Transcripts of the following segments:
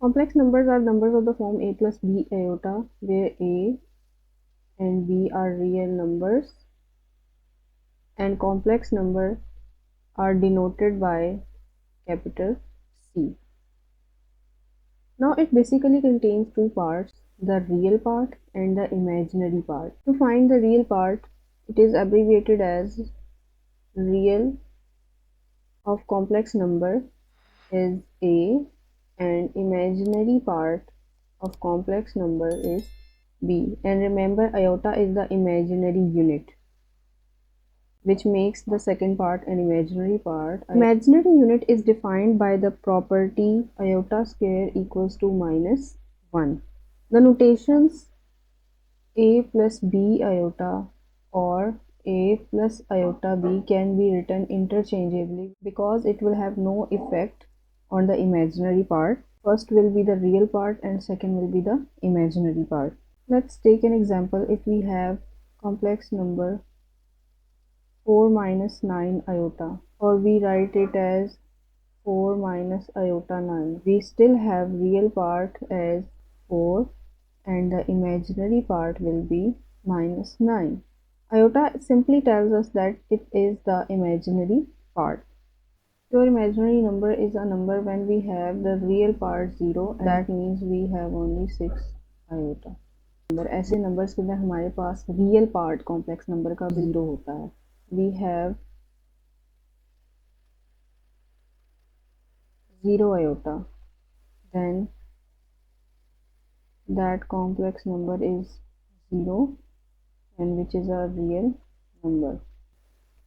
Complex numbers are numbers of the form a plus b iota, where a and b are real numbers, and complex numbers are denoted by capital C. Now it basically contains two parts, the real part and the imaginary part. To find the real part, it is abbreviated as real of complex number is A, and imaginary part of complex number is B. And remember, iota is the imaginary unit, which makes the second part an imaginary part. Imaginary unit is defined by the property iota square equals to minus 1. The notations a plus b iota or a plus iota b can be written interchangeably because it will have no effect on the imaginary part. First will be the real part and second will be the imaginary part. Let's take an example. If we have complex number 4 minus 9 iota, or we write it as 4 minus iota 9, we still have real part as 4 and the imaginary part will be minus 9. Iota simply tells us that it is the imaginary part. Your imaginary number is a number when we have the real part 0, that means we have only 6 iota. Number ऐसे numbers के अंदर हमारे पास real part complex number का 0 होता है. We have 0 iota, then that complex number is 0 and which is a real number.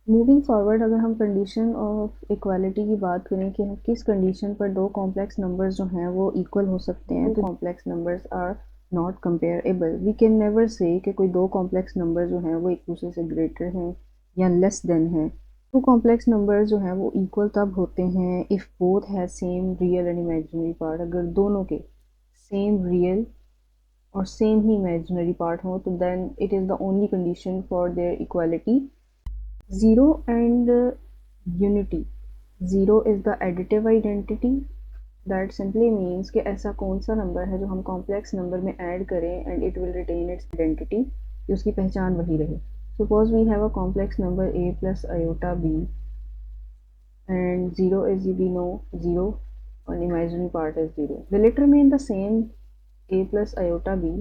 Moving forward, अगर हम condition of equality की बात करें कि हम किस कंडीशन पर दो कॉम्प्लेक्स नंबर्स जो हैं वो इक्वल हो सकते हैं, तो complex numbers are not comparable. We can never say कि कोई दो कॉम्प्लेक्स नंबर जो हैं वो एक दूसरे से ग्रेटर हैं या लेस देन हैं. टू कॉम्प्लेक्स नंबर जो हैं वो इक्वल तब होते हैं if both have same real and imaginary part. अगर दोनों के सेम रियल और सेम ही इमेजिनरी पार्ट हो तो then it is the only condition for their equality. Zero and unity. Zero is the additive identity. That simply means कि ऐसा कौन सा नंबर है जो हम कॉम्प्लेक्स नंबर में ऐड करें and it will retain its identity, कि उसकी पहचान वही रहे. Suppose we have a complex number a plus iota b and 0 is, we know 0 and imaginary part is 0. Will it remain the same a plus iota b?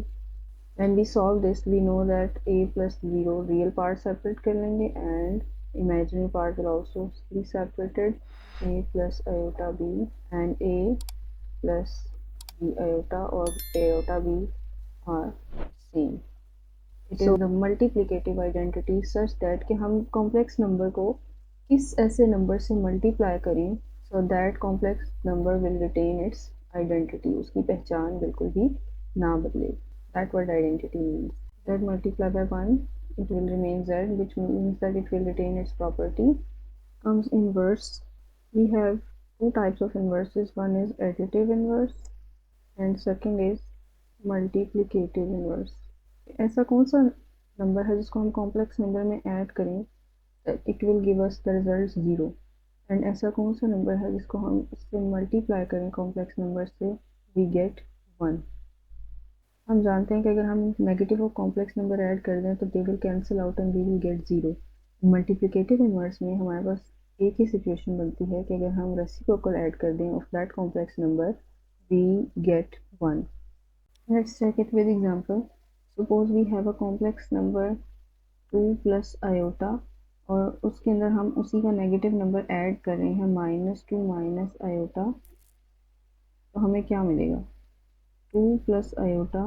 When we solve this, we know that a plus 0 real part separate कर लेंगे and imaginary part will also be separated. A plus iota b and a plus b iota or iota b are same. It is the multiplicative identity such that कि हम complex number को किस ऐसे number से multiply करें so that complex number will retain its identity. उसकी पहचान बिल्कुल भी ना बदले. That what identity means. Z multiplied by 1, it will remain Z, which means that it will retain its property. Comes inverse. We have two types of inverses. One is additive inverse and second is multiplicative inverse. ऐसा कौन सा number है जिसको हम complex number में add करें it will give us the result 0, and ऐसा कौन सा नंबर है जिसको हम इससे मल्टीप्लाई करें कॉम्प्लेक्स नंबर से वी गेट 1. हम जानते हैं कि अगर हम नेगेटिव और कॉम्प्लेक्स नंबर ऐड कर दें तो they will cancel out and we will get 0. Multiplicative inverse में हमारे पास एक ही सिचुएशन बनती है कि अगर हम रेसिप्रोकल ऐड कर दें of that complex number we get 1. Let's check it with example. Suppose we have a complex number 2 plus iota और उसके अंदर हम उसी का नेगेटिव नंबर ऐड कर रहे हैं -2 माइनस आयोटा, तो हमें क्या मिलेगा? 2 plus iota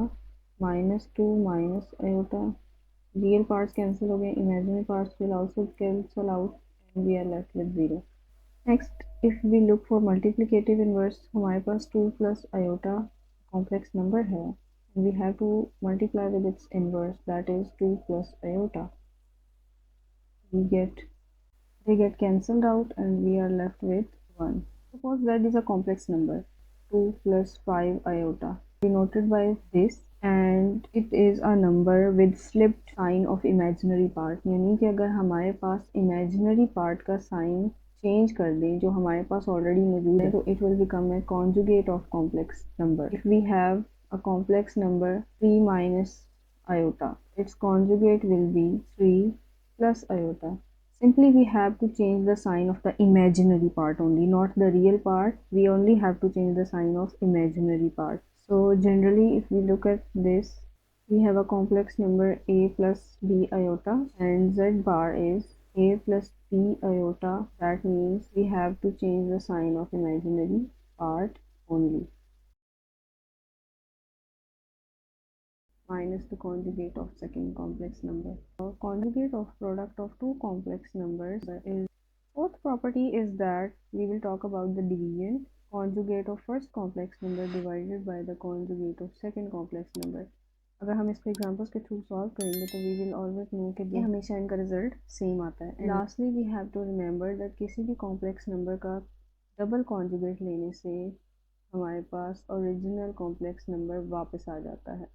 -2 minus iota. Real parts cancel हो गए, imaginary parts will also cancel out and we are left with 0. Next, if we look for multiplicative inverse, हमारे पास 2 plus iota complex number है and we have to multiply with its inverse, that is 2 plus iota. They get cancelled out and we are left with 1. Suppose that is a complex number 2 plus 5 iota, denoted by this, and it is a number with flipped sign of imaginary part. यानी कि अगर हमारे पास imaginary part का sign change कर दें जो हमारे पास ऑलरेडी मौजूद है, तो it will become a conjugate of complex number. If we have a complex number 3 minus iota, its conjugate will be 3 plus iota. Simply we have to change the sign of the imaginary part only, not the real part. We only have to change the sign of imaginary part. So generally if we look at this, we have a complex number a plus b iota and z bar is a plus b iota. That means we have to change the sign of imaginary part only. Minus the conjugate of second complex number. The conjugate of product of two complex numbers is, fourth property is that we will talk about the division. Conjugate of first complex number divided by the conjugate of second complex number. अगर हम इसको examples के through solve करेंगे तो we will always no कि ये हमेशा इनका रिजल्ट सेम आता है. And lastly we have to remember that किसी भी कॉम्प्लेक्स नंबर का डबल कॉन्जुगेट लेने से हमारे पास ओरिजिनल कॉम्प्लेक्स नंबर वापस आ जाता है.